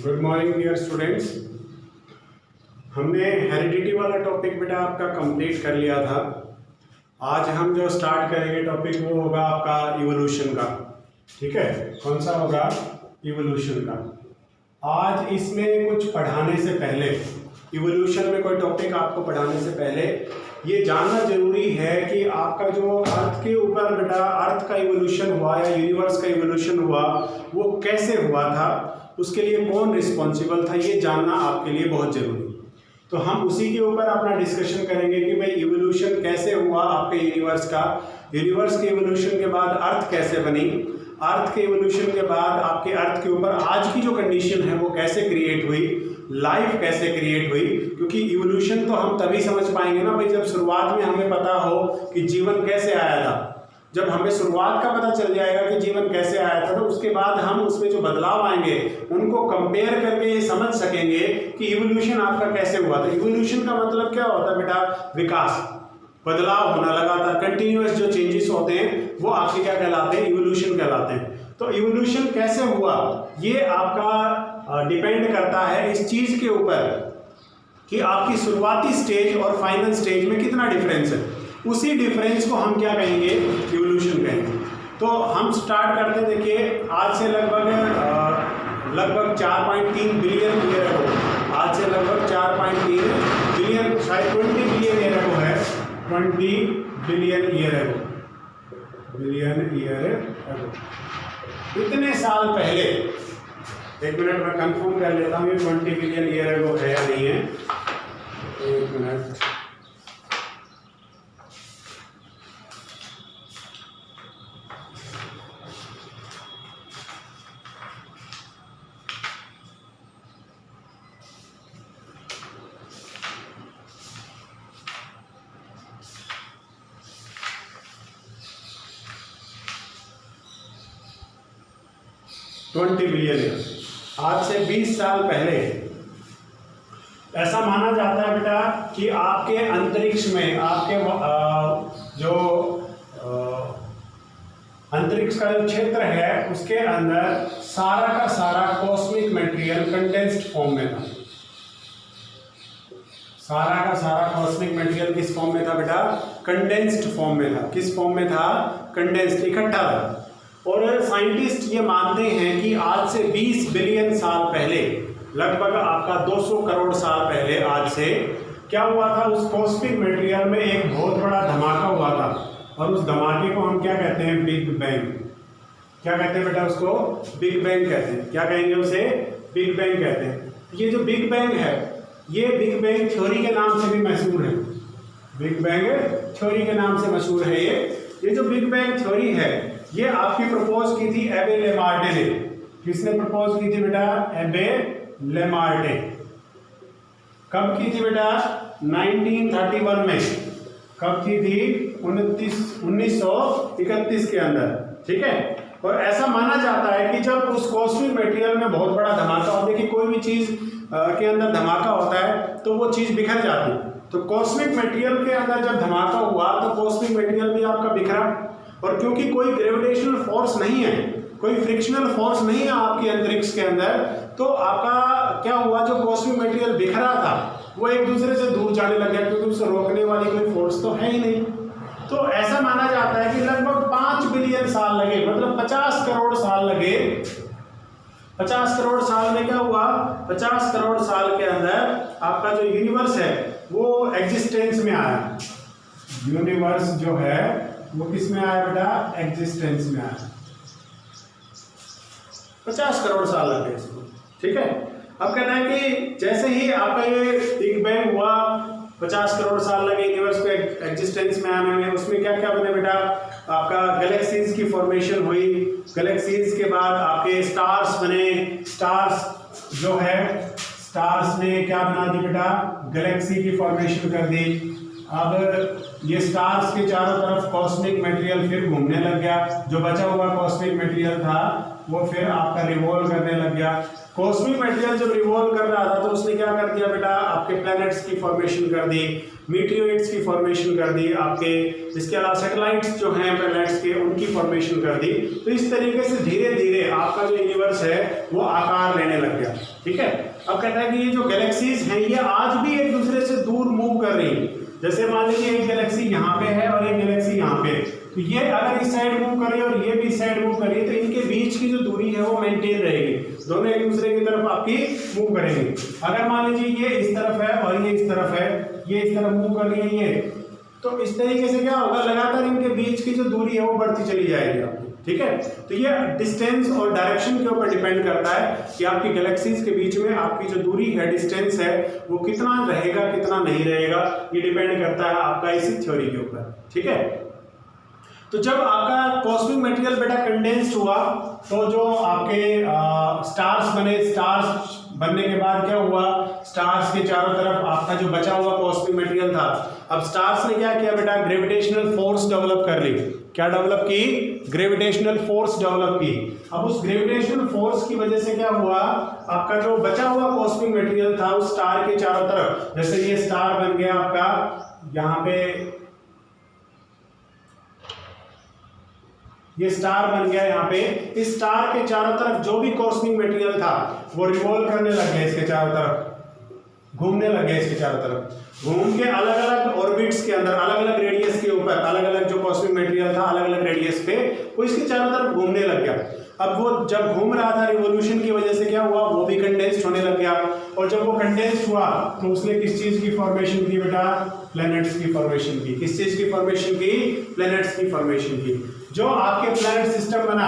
Good morning dear students. हमने heredity वाला topic बेटा आपका कंप्लीट कर लिया था। आज हम जो स्टार्ट करेंगे टॉपिक वो होगा आपका इवोल्यूशन का। ठीक है, कौन सा होगा? इवोल्यूशन का। आज इसमें कुछ पढ़ाने से पहले, इवोल्यूशन में कोई टॉपिक आपको पढ़ाने से पहले ये जानना जरूरी है कि आपका जो अर्थ के ऊपर बेटा अर्थ का इवोल्यूशन हुआ या यूनिवर्स का इवोल्यूशन हुआ वो कैसे हुआ था, उसके लिए कौन रिस्पॉन्सिबल था, ये जानना आपके लिए बहुत जरूरी है। तो हम उसी के ऊपर अपना डिस्कशन करेंगे कि भाई इवोल्यूशन कैसे हुआ आपके यूनिवर्स का, यूनिवर्स के इवोल्यूशन के बाद अर्थ कैसे बनी, अर्थ के इवोल्यूशन के बाद आपके अर्थ के ऊपर आज की जो कंडीशन है वो कैसे क्रिएट हुई, लाइफ कैसे क्रिएट हुई। क्योंकि इवोल्यूशन तो हम तभी समझ पाएंगे ना भाई जब शुरुआत में हमें पता हो कि जीवन कैसे आया था। जब हमें शुरुआत का पता चल जाएगा कि जीवन कैसे आया था तो उसके बाद हम उसमें जो बदलाव आएंगे उनको कंपेयर करके ये समझ सकेंगे कि इवोल्यूशन आपका कैसे हुआ था। इवोल्यूशन का मतलब क्या होता है बेटा? विकास, बदलाव होना, लगातार कंटिन्यूअस जो चेंजेस होते हैं वो आपके क्या कहलाते हैं? इवोल्यूशन कहलाते हैं। तो इवोल्यूशन कैसे हुआ ये आपका डिपेंड करता है इस चीज के ऊपर कि आपकी शुरुआती स्टेज और फाइनल स्टेज में कितना डिफरेंस है। उसी डिफरेंस को हम क्या कहेंगे? इवोल्यूशन कहेंगे। तो हम स्टार्ट करते हैं, देखिए आज से लगभग 4.3 बिलियन ईयर अगो, आज से लगभग 4.3 बिलियन, शायद 20 बिलियन ईयर अगो है, 20 बिलियन ईयर अगो, इतने साल पहले, एक मिनट में कंफर्म कर लेता हूँ ये 20 बिलियन ईयर अगो है या नहीं है। एक मिनट, बिलियन ईयर, आज से 20 साल पहले ऐसा माना जाता है बेटा कि आपके अंतरिक्ष में, आपके जो अंतरिक्ष का जो क्षेत्र है उसके अंदर सारा का सारा कॉस्मिक मटेरियल कंडेंस्ड फॉर्म में था। सारा का सारा कॉस्मिक मटेरियल किस फॉर्म में था बेटा? कंडेंस्ड फॉर्म में था। किस फॉर्म में था? कंडेंस्ड, इकट्ठा था। और साइंटिस्ट ये मानते हैं कि आज से 20 बिलियन साल पहले, लगभग आपका 200 करोड़ साल पहले आज से क्या हुआ था? उस कॉस्मिक मटेरियल में एक बहुत बड़ा धमाका हुआ था और उस धमाके को हम क्या कहते हैं? Big bang. क्या कहते हैं बेटा उसको? बिग बैंग कहते हैं। क्या कहेंगे उसे? बिग बैंग कहते हैं। ये जो बिग बैंग है ये बिग बैंग थ्योरी के नाम से भी मशहूर है। बिग बैंग थ्योरी के नाम से मशहूर है ये जो बिग बैंग थ्योरी है ये आपकी प्रपोज की थी एबे लेमार्टे ने। किसने प्रपोज की थी बेटा? एबे लेमार्टे। कब की थी बेटा? 1931 में। कब की थी? 1931 के अंदर। ठीक है। और ऐसा माना जाता है कि जब उस कॉस्मिक मटेरियल में बहुत बड़ा धमाका होता है, देखिए कोई भी चीज के अंदर धमाका होता है तो वो चीज बिखर जाती है। तो कॉस्मिक मटेरियल के अंदर जब धमाका हुआ तो कॉस्मिक मटेरियल भी आपका बिखरा, और क्योंकि कोई ग्रेविटेशनल फोर्स नहीं है, कोई फ्रिक्शनल फोर्स नहीं है आपके अंतरिक्ष के अंदर, तो आपका क्या हुआ? जो कॉस्मिक मटेरियल बिखरा था वो एक दूसरे से दूर जाने लग गया क्योंकि उसे रोकने वाली कोई फोर्स तो है ही नहीं। तो ऐसा माना जाता है कि लगभग 5 बिलियन साल लगे, मतलब 50 करोड़ साल लगे। 50 करोड़ साल में क्या हुआ? 50 करोड़ साल के अंदर आपका जो यूनिवर्स है वो एग्जिस्टेंस में आया। यूनिवर्स जो है वो किस में आया बेटा? एग्जिस्टेंस में आया। 50 करोड़ साल लगे इसको। ठीक है। अब कहना है कि जैसे ही आपका ये बिग बैंग हुआ, 50 करोड़ साल लगे यूनिवर्स को एग्जिस्टेंस में आने में, उसमें क्या क्या बने बेटा? आपका गैलेक्सीज की फॉर्मेशन हुई। गैलेक्सीज के बाद आपके स्टार्स बने। स्टार्स जो है, स्टार्स ने क्या बना दी बेटा? गैलेक्सी की फॉर्मेशन कर दी। अब ये स्टार्स के चारों तरफ कॉस्मिक मटेरियल फिर घूमने लग गया, जो बचा हुआ कॉस्मिक मटेरियल था वो फिर आपका रिवॉल्व करने लग गया। कॉस्मिक मटेरियल जब रिवॉल्व कर रहा था तो उसने क्या कर दिया बेटा, आपके प्लैनेट्स की फॉर्मेशन कर दी, मीटियोइड्स की फॉर्मेशन कर दी, आपके इसके अलावा सैटेलाइट्स जो हैं प्लैनेट्स के उनकी फॉर्मेशन कर दी। तो इस तरीके से धीरे धीरे आपका जो यूनिवर्स है वो आकार लेने लग गया। ठीक है, अब कहता है कि ये जो गैलेक्सीज हैं ये आज भी एक दूसरे से दूर मूव कर रही हैं। जैसे मान लीजिए एक गैलेक्सी यहाँ पे है और एक गैलेक्सी यहाँ पे, तो ये अगर इस साइड मूव कर रही है और ये भी इस साइड मूव कर रही है तो इनके बीच की जो दूरी है वो मेंटेन रहेगी, दोनों एक दूसरे की तरफ आपकी मूव करेंगे। अगर मान लीजिए ये इस तरफ है और ये इस तरफ है, ये इस तरफ मूव कर रही है ये, तो इस तरीके से क्या होगा, लगातार इनके बीच की जो दूरी है वो बढ़ती चली जाएगी आपकी। ठीक है, तो ये डिस्टेंस और डायरेक्शन के ऊपर डिपेंड करता है कि आपकी गैलेक्सीज के बीच में आपकी जो दूरी है, डिस्टेंस है, वो कितना रहेगा कितना नहीं रहेगा, ये डिपेंड करता है आपका इसी थ्योरी के ऊपर। ठीक है, तो जब आपका कॉस्मिक मटेरियल बेटा कंडेंस्ड हुआ तो जो आपके स्टार्स बने, स्टार्स बनने के बाद क्या हुआ, स्टार्स के चारों तरफ आपका जो बचा हुआ कॉस्मिक मटेरियल था, अब स्टार्स ने क्या किया बेटा, ग्रेविटेशनल फोर्स डेवलप कर ली। क्या डेवलप की, ग्रेविटेशनल फोर्स डेवलप की। अब उस ग्रेविटेशनल फोर्स की वजह से क्या हुआ, आपका जो बचा हुआ कॉस्मिक मटेरियल था उस स्टार के चारों तरफ, जैसे ये स्टार बन गया आपका, यहाँ पे ये स्टार बन गया यहाँ पे, इस स्टार के चारों तरफ जो भी कॉस्मिक मटेरियल था वो रिवॉल्व करने लग गया, इसके चारों तरफ घूमने लग गया, इसके चारों तरफ घूम के अलग अलग ऑर्बिट्स के अंदर, अलग अलग रेडियस के ऊपर, अलग अलग जो कॉस्मिक मटेरियल था अलग अलग रेडियस पे वो इसके चारों तरफ घूमने लग गया। अब वो जब घूम रहा था रिवॉल्यूशन की वजह से क्या हुआ, वो भी कंडेंस्ड होने लग गया, और जब वो कंडेंस्ड हुआ तो उसने किस चीज की फॉर्मेशन की बेटा, प्लैनेट्स की फॉर्मेशन की। किस चीज की फॉर्मेशन की, प्लैनेट्स की फॉर्मेशन की। जो आपके प्लैनेट सिस्टम बना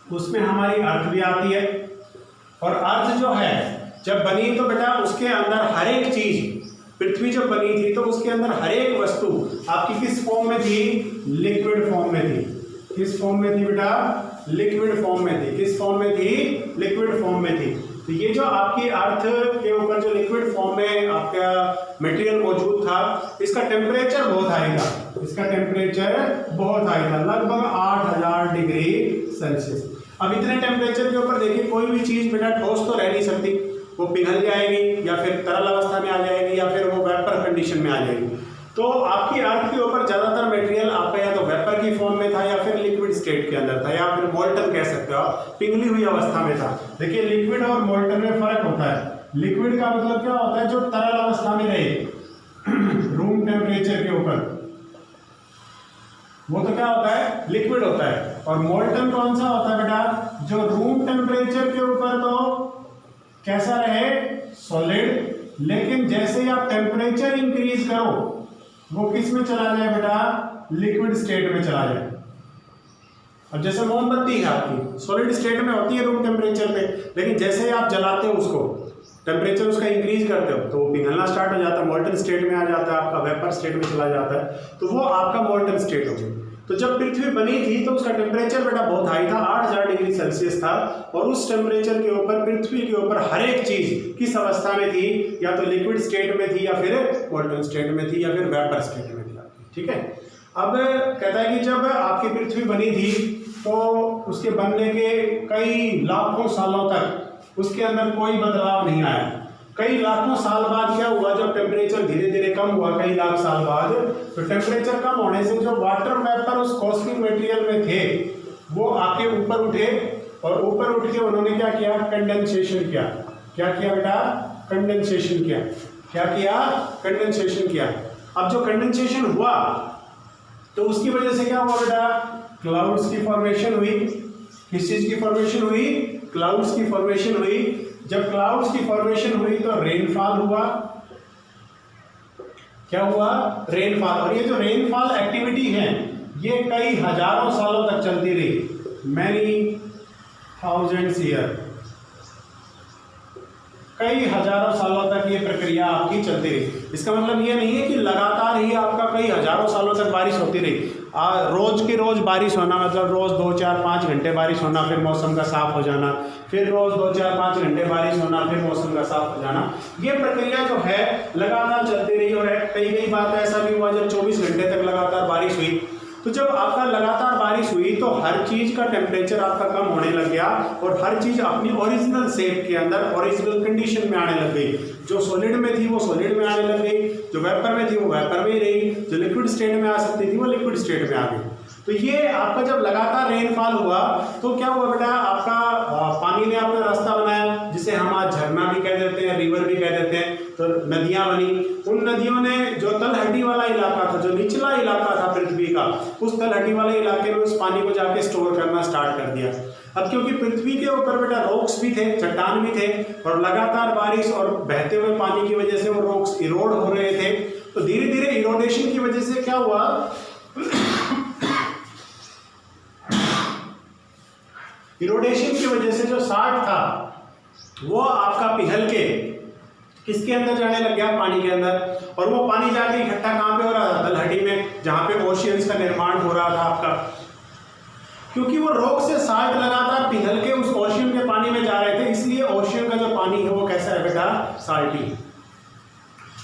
उसमें हमारी अर्थ भी आती है, और अर्थ जो है जब बनी तो बेटा उसके अंदर हर एक चीज, पृथ्वी जब बनी थी तो उसके अंदर हर एक वस्तु आपकी किस फॉर्म में थी, लिक्विड फॉर्म में थी। किस फॉर्म में थी बेटा, लिक्विड फॉर्म में थी। किस फॉर्म में थी, लिक्विड फॉर्म में थी। तो ये जो आपकी अर्थ के ऊपर जो लिक्विड फॉर्म में आपका मटेरियल मौजूद था, इसका टेम्परेचर बहुत हाई था, इसका टेम्परेचर बहुत हाई था, लगभग 8000 डिग्री सेल्सियस। अब इतने टेम्परेचर के ऊपर देखिए कोई भी चीज बेटा ठोस तो रह नहीं सकती, वो पिघल जाएगी या फिर तरल अवस्था में आ जाएगी या फिर वो वेपर कंडीशन में आ जाएगी। तो आपकी अर्थ के ऊपर ज्यादातर मटेरियल आपका या तो वेपर की फॉर्म में था या फिर लिक्विड स्टेट के अंदर था, या फिर मोल्टन कह सकते हो आप, पिघली हुई अवस्था में था। देखिए लिक्विड और मोल्टन में फर्क होता है। लिक्विड का मतलब क्या होता है, जो तरल अवस्था में रहे रूम टेम्परेचर के ऊपर, वो तो क्या होता है, लिक्विड होता है। और मोल्टन कौन सा होता है बेटा, जो रूम टेम्परेचर के ऊपर तो कैसा रहे, सॉलिड, लेकिन जैसे ही आप टेम्परेचर इंक्रीज करो वो किस में चला जाए बेटा, लिक्विड स्टेट में चला जाए। अब जैसे मोमबत्ती है आपकी सॉलिड स्टेट में होती है रूम टेम्परेचर पे, लेकिन जैसे ही आप जलाते हो उसको, टेम्परेचर उसका इंक्रीज करते हो तो वो पिघलना स्टार्ट हो जाता है, मोल्टन स्टेट में आ जाता है, आपका वेपर स्टेट में चला जाता है, तो वो आपका मोल्टन स्टेट हो गया। तो जब पृथ्वी बनी थी तो उसका टेम्परेचर बेटा बहुत हाई था, 8000 डिग्री सेल्सियस था, और उस टेम्परेचर के ऊपर पृथ्वी के ऊपर हर एक चीज किस अवस्था में थी, या तो लिक्विड स्टेट में थी या फिर मोल्टन स्टेट में थी या फिर वेपर स्टेट में थी। ठीक है, अब कहता है कि जब आपकी पृथ्वी बनी थी तो उसके बनने के कई लाखों सालों तक उसके अंदर कोई बदलाव नहीं आया। कई लाखों साल बाद क्या हुआ, जब टेम्परेचर धीरे धीरे कम हुआ कई लाख साल बाद, तो टेम्परेचर कम होने से जो वाटर वेपर उस कॉस्मिक मटेरियल में थे वो आके ऊपर उठे, और ऊपर उठ के उन्होंने क्या किया, कंडेंसेशन किया। क्या किया बेटा, कंडेंसेशन किया। क्या किया, कंडेंसेशन किया। अब जो कंडेंसेशन हुआ तो उसकी वजह से क्या हुआ बेटा, क्लाउड्स की फॉर्मेशन हुई। किस चीज की फॉर्मेशन हुई, क्लाउड्स की फॉर्मेशन हुई। जब क्लाउड्स की फॉर्मेशन हुई तो रेनफॉल हुआ। क्या हुआ, रेनफॉल। और ये जो रेनफॉल एक्टिविटी है ये कई हजारों सालों तक चलती रही, मैनी थाउजेंड्स ईयर, कई हजारों सालों तक ये प्रक्रिया आपकी चलती रही। इसका मतलब ये नहीं है कि लगातार ही आपका कई हजारों सालों तक बारिश होती रही। रोज़ की रोज़ बारिश होना, मतलब रोज़ 2-4-5 घंटे बारिश होना, फिर मौसम का साफ हो जाना, फिर रोज़ 2-4-5 घंटे बारिश होना, फिर मौसम का साफ हो जाना। ये प्रक्रिया जो है लगातार चलती रही और कई बार तो ऐसा भी हुआ जब 24 घंटे तक लगातार बारिश हुई। तो जब आपका लगातार बारिश हुई तो हर चीज़ का टेम्परेचर आपका कम होने लग गया और हर चीज़ अपनी ओरिजिनल शेप के अंदर ओरिजिनल कंडीशन में आने लग गई। जो सॉलिड में थी वो सॉलिड में आने लग गई, जो वेपर में थी वो वेपर में ही रही, जो लिक्विड स्टेट में आ सकती थी वो लिक्विड स्टेट में आ गई। तो ये आपका जब लगातार रेनफॉल हुआ तो क्या हुआ बेटा, आपका पानी ने अपना रास्ता बनाया, जिसे हम आज झरना भी कह देते हैं, रिवर भी कह देते हैं। तो नदियां बनी, उन नदियों ने जो तलहटी वाला इलाका था, जो निचला इलाका था पृथ्वी का, उस तलहटी वाले इलाके में उस पानी को जाके स्टोर करना स्टार्ट कर दिया। अब क्योंकि पृथ्वी के ऊपर बेटा रॉक्स भी थे, चट्टान भी थे, और लगातार बारिश और बहते हुए पानी की वजह से वो रॉक्स इरोड हो रहे थे, तो धीरे धीरे इरोडेशन की वजह से क्या हुआ, इरोडेशन की वजह से जो साल्ट था वो आपका पिघल के किसके अंदर जाने लग गया, पानी के अंदर। और वो पानी जाके इकट्ठा कहाँ पे हो रहा था, तलहटी में, जहाँ पे ओशियंस का निर्माण हो रहा था आपका। क्योंकि वो रॉक से साल्ट लगातार पिघल के उस ओशियन के पानी में जा रहे थे, इसलिए ओशियन का जो पानी है वो कैसा है बेटा, साल्टी।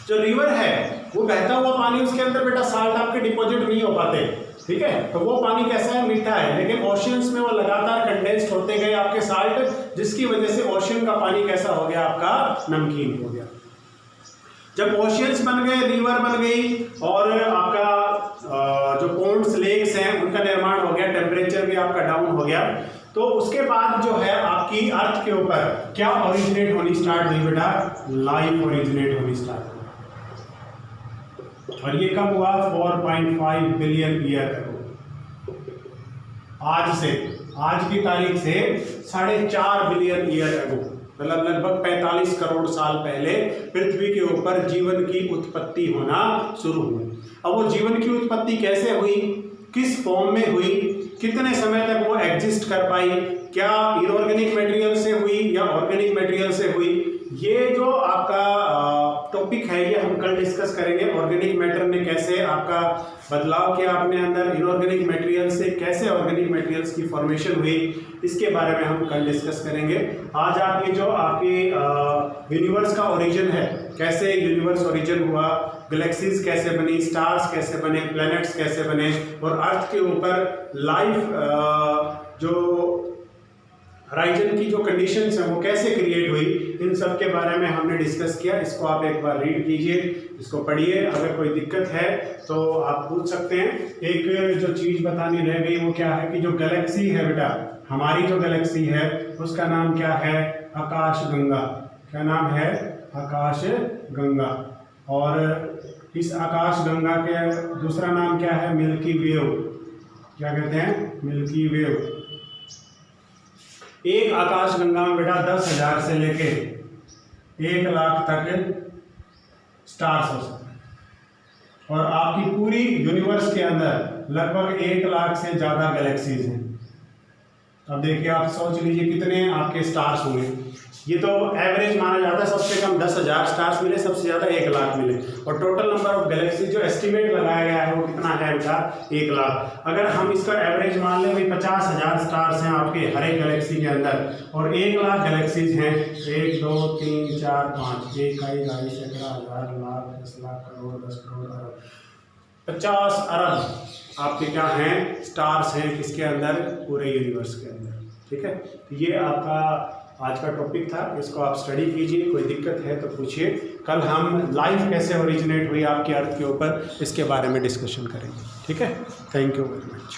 जो रिवर है वो बहता हुआ पानी, उसके अंदर बेटा साल्ट आपके डिपॉजिट नहीं हो पाते, ठीक है, तो वो पानी कैसा है, मीठा है। लेकिन ओशियंस में वो लगातार कंडेंस्ड होते गए आपके साल्ट, जिसकी वजह से ओशियन का पानी कैसा हो गया, आपका नमकीन हो गया। जब ओशियंस बन गए, रिवर बन गई, और आपका जो पॉन्ड्स, लेक्स हैं, उनका निर्माण हो गया, टेम्परेचर भी आपका डाउन हो गया, तो उसके बाद जो है आपकी अर्थ के ऊपर क्या ओरिजिनेट होनी स्टार्ट हुई बेटा, लाइफ ओरिजिनेट होनी स्टार्ट हुई। और ये कब हुआ, 4.5 बिलियन ईयर अगो। आज की तारीख से 4.5 बिलियन ईयर अगो, मतलब लगभग 45 करोड़ साल पहले पृथ्वी के ऊपर जीवन की उत्पत्ति होना शुरू हुई। अब वो जीवन की उत्पत्ति कैसे हुई, किस फॉर्म में हुई, कितने समय तक वो एग्जिस्ट कर पाई, क्या इनऑर्गेनिक मटेरियल से हुई या ऑर्गेनिक मटेरियल से हुई, ये जो आपका टॉपिक है ये हम कल डिस्कस करेंगे। ऑर्गेनिक मैटर ने कैसे आपका बदलाव किया अपने अंदर, इनऑर्गेनिक मटेरियल से कैसे ऑर्गेनिक मटेरियल्स की फॉर्मेशन हुई, इसके बारे में हम कल डिस्कस करेंगे। आज आपकी जो आपकी यूनिवर्स का ओरिजिन है, कैसे यूनिवर्स ओरिजिन हुआ, गैलेक्सीज कैसे बनी, स्टार्स कैसे बने, प्लैनेट्स कैसे बने, और अर्थ के ऊपर लाइफ जो होराइजन की जो कंडीशंस हैं वो कैसे क्रिएट हुई, इन सब के बारे में हमने डिस्कस किया। इसको आप एक बार रीड कीजिए, इसको पढ़िए, अगर कोई दिक्कत है तो आप पूछ सकते हैं। एक जो चीज़ बतानी रह गई वो क्या है कि जो गैलेक्सी है बेटा, हमारी जो गैलेक्सी है उसका नाम क्या है, आकाशगंगा। क्या नाम है, आकाशगंगा। और इस आकाशगंगा के दूसरा नाम क्या है, मिल्की वेव। क्या कहते हैं, मिल्की वेव। एक आकाशगंगा में बेटा 10,000 से लेके 1 लाख तक स्टार्स हो सकते हैं, और आपकी पूरी यूनिवर्स के अंदर लगभग 1 लाख से ज़्यादा गैलेक्सीज हैं। अब देखिए, आप सोच लीजिए कितने आपके स्टार्स होंगे। ये तो एवरेज माना जाता है, सबसे कम 10,000 स्टार्स मिले, सबसे ज़्यादा 1 लाख मिले, और टोटल नंबर ऑफ गैलेक्सी जो एस्टिमेट लगाया गया है वो कितना है बेटा, 1 लाख। अगर हम इसका एवरेज मान लें भाई 50,000 स्टार्स हैं आपके हर एक गैलेक्सी के अंदर, और 1 लाख गैलेक्सीज हैं, 1 2 3 4 5 1 2 सैकड़ा हज़ार लाख 10 लाख करोड़ 10 करोड़ अरब 50 अरब आपके क्या हैं, स्टार्स हैं किसके अंदर, पूरे यूनिवर्स के अंदर। ठीक है, ये आपका आज का टॉपिक था, इसको आप स्टडी कीजिए, कोई दिक्कत है तो पूछिए। कल हम लाइफ कैसे ओरिजिनेट हुई आपकी अर्थ के ऊपर, इसके बारे में डिस्कशन करेंगे। ठीक है, थैंक यू वेरी मच।